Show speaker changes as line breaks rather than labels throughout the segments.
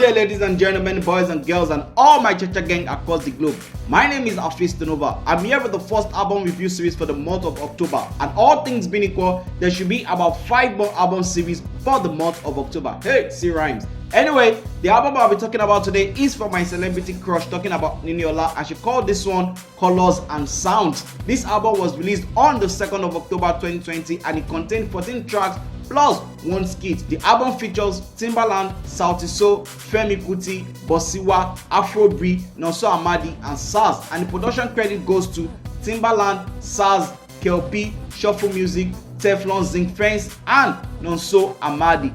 there, ladies and gentlemen, boys and girls, and all my Cha Cha Geng across the globe. My name is Hafeestonova. I'm here with the first album review series for the month of October. And all things being equal, there should be about 5 more album series for the month of October. Hey, see rhymes. Anyway, the album I'll be talking about today is from my celebrity crush, talking about Niniola, and she called this one Colors and Sounds. This album was released on the 2nd of October 2020 and it contained 14 tracks plus 1 skit. The album features Timberland, Sauti, Femi, Kuti, Busiswa, Afro, Nonso, Amadi, and Sarz. And the production credit goes to Timberland, Sarz, KLP, Shuffle Music, Teflonzincfence, and Nonso, Amadi.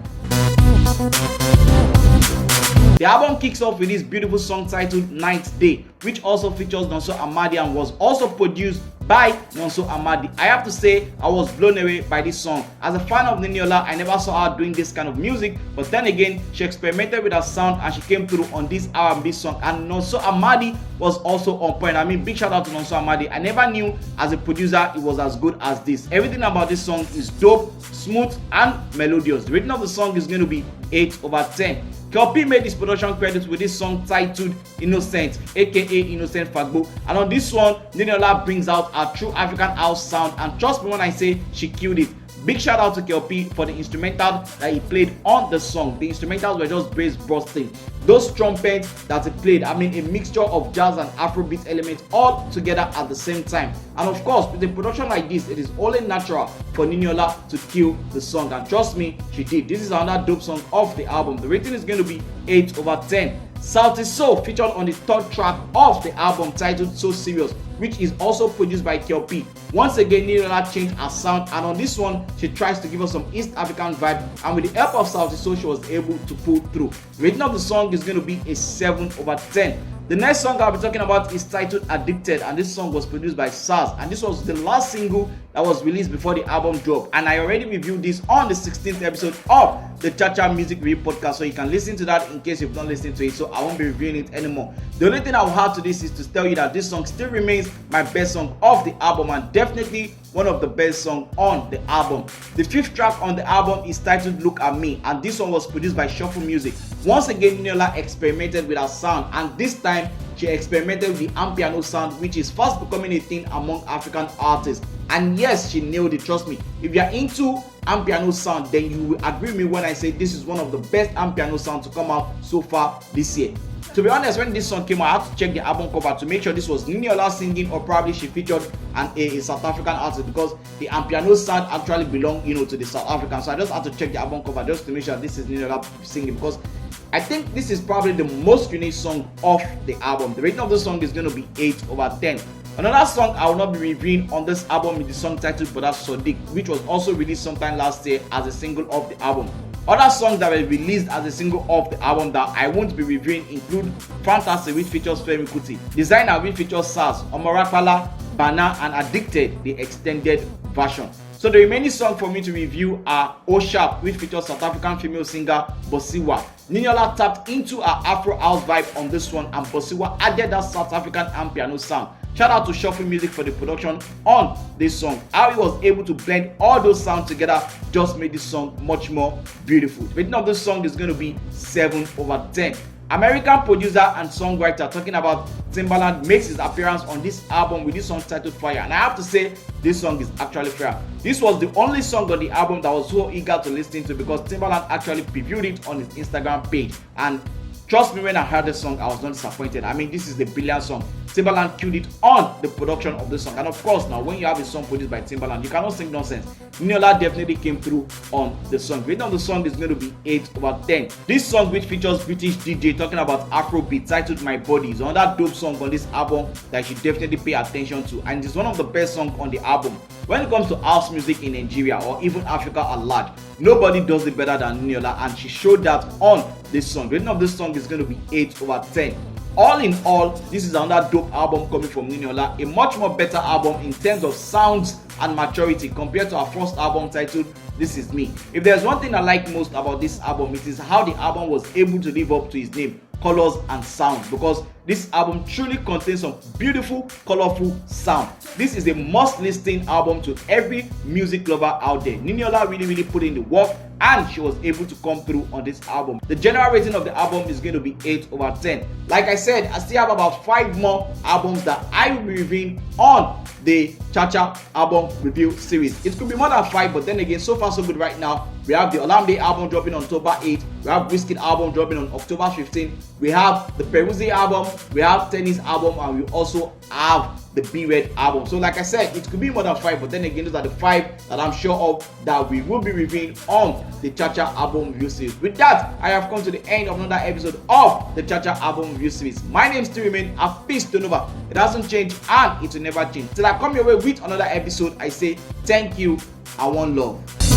The album kicks off with this beautiful song titled Ninth Day, which also features Nonso Amadi and was also produced by Nonso Amadi. I have to say, I was blown away by this song. As a fan of Niniola, I never saw her doing this kind of music, but then again, she experimented with her sound and she came through on this R&B song. And Nonso Amadi was also on point. I mean, big shout out to Nonso Amadi. I never knew as a producer it was as good as this. Everything about this song is dope, smooth, and melodious. The rating of the song is going to be 8/10. KLP made his production credits with this song titled Innocent, aka Innocent Fagbo, and on this one, Niniola brings out a true African house sound, and trust me when I say she killed it. Big shout out to KLP for the instrumental that he played on the song. The instrumentals were just bass bursting. Those trumpets that he played, I mean, a mixture of jazz and Afrobeat elements all together at the same time. And of course, with a production like this, it is only natural for Niniola to kill the song, and trust me, she did. This is another dope song of the album. The rating is going to be 8/10. Sauti featured on the 3rd track of the album titled So Serious, which is also produced by KLP. Once again, Niniola changed her sound, and on this one, she tries to give us some East African vibe, and with the help of Sauti, she was able to pull through. The rating of the song is going to be a 7/10. The next song I'll be talking about is titled Addicted, and this song was produced by Sarz, and this was the last single that was released before the album dropped, and I already reviewed this on the 16th episode of the Cha Cha Music Review podcast, so you can listen to that in case you've not listened to it, so I won't be reviewing it anymore. The only thing I will add to this is to tell you that this song still remains my best song of the album, and definitely one of the best songs on the album. The 5th track on the album is titled Look At Me, and this one was produced by Shuffle Music. Once again, Niniola experimented with her sound, and this time she experimented with the amapiano sound, which is fast becoming a thing among African artists. And yes, she nailed it, trust me. If you are into amapiano sound, then you will agree with me when I say this is one of the best amapiano sounds to come out so far this year. To be honest, when this song came out, I had to check the album cover to make sure this was Niniola singing, or probably she featured a South African artist, because the amapiano sound actually belong, to the South African. So I just had to check the album cover just to make sure this is Niniola singing, because I think this is probably the most unique song of the album. The rating of the song is going to be 8/10. Another song I will not be reviewing on this album is the song titled Brother Sodiq, which was also released sometime last year as a single of the album. Other songs that were released as a single of the album that I won't be reviewing include Fantasy, which features Femi Kuti, Designer, which features Sarz, Omorakpala, Bana, and Addicted, the extended version. So the remaining songs for me to review are O Sharp, which features South African female singer Busiswa. Niniola tapped into her Afro house vibe on this one, and Busiswa added that South African amapiano sound. Shout out to Shuffle Music for the production on this song. How he was able to blend all those sounds together just made this song much more beautiful. The rating of this song is going to be 7/10. American producer and songwriter talking about Timberland makes his appearance on this album with this song titled Fire, and I have to say this song is actually fire. This was the only song on the album that I was so eager to listen to, because Timberland actually previewed it on his Instagram page, and trust me, when I heard this song, I was not disappointed. I mean, this is the brilliant song. Timberland killed it on the production of the song. And of course, now when you have a song produced by Timberland, you cannot sing nonsense. Niniola definitely came through on the song. The rating of the song is going to be 8/10. This song, which features British DJ talking about Afrobeat, titled My Body, is another dope song on this album that you should definitely pay attention to, and it's one of the best songs on the album. When it comes to house music in Nigeria or even Africa at large, nobody does it better than Niniola, and she showed that on this song. The rating of this song is going to be 8/10. All in all, this is another dope album coming from Niniola, a much more better album in terms of sounds and maturity compared to her first album titled This Is Me. If there's one thing I like most about this album, it is how the album was able to live up to its name, Colors and Sounds, because this album truly contains some beautiful, colorful sound. This is a must-listen album to every music lover out there. Niniola really put in the work and she was able to come through on this album. The general rating of the album is going to be 8/10. Like I said, I still have about 5 more albums that I will be reviewing on the Cha Cha album review series. It could be more than 5, but then again, so far so good right now. We have the Olamide album dropping on October 8. We have Wizkid album dropping on October 15. We have the Peruzzi album. We have Tennis album, and we also have the B-Red album. So like I said, it could be more than 5, but then again, those are the 5 that I'm sure of that we will be reviewing on the Cha Cha album review series. With that, I have come to the end of another episode of the Cha Cha album review series. My name still remains Hafeestonova. It hasn't changed and it will never change. Till I come your way with another episode, I say thank you and one love.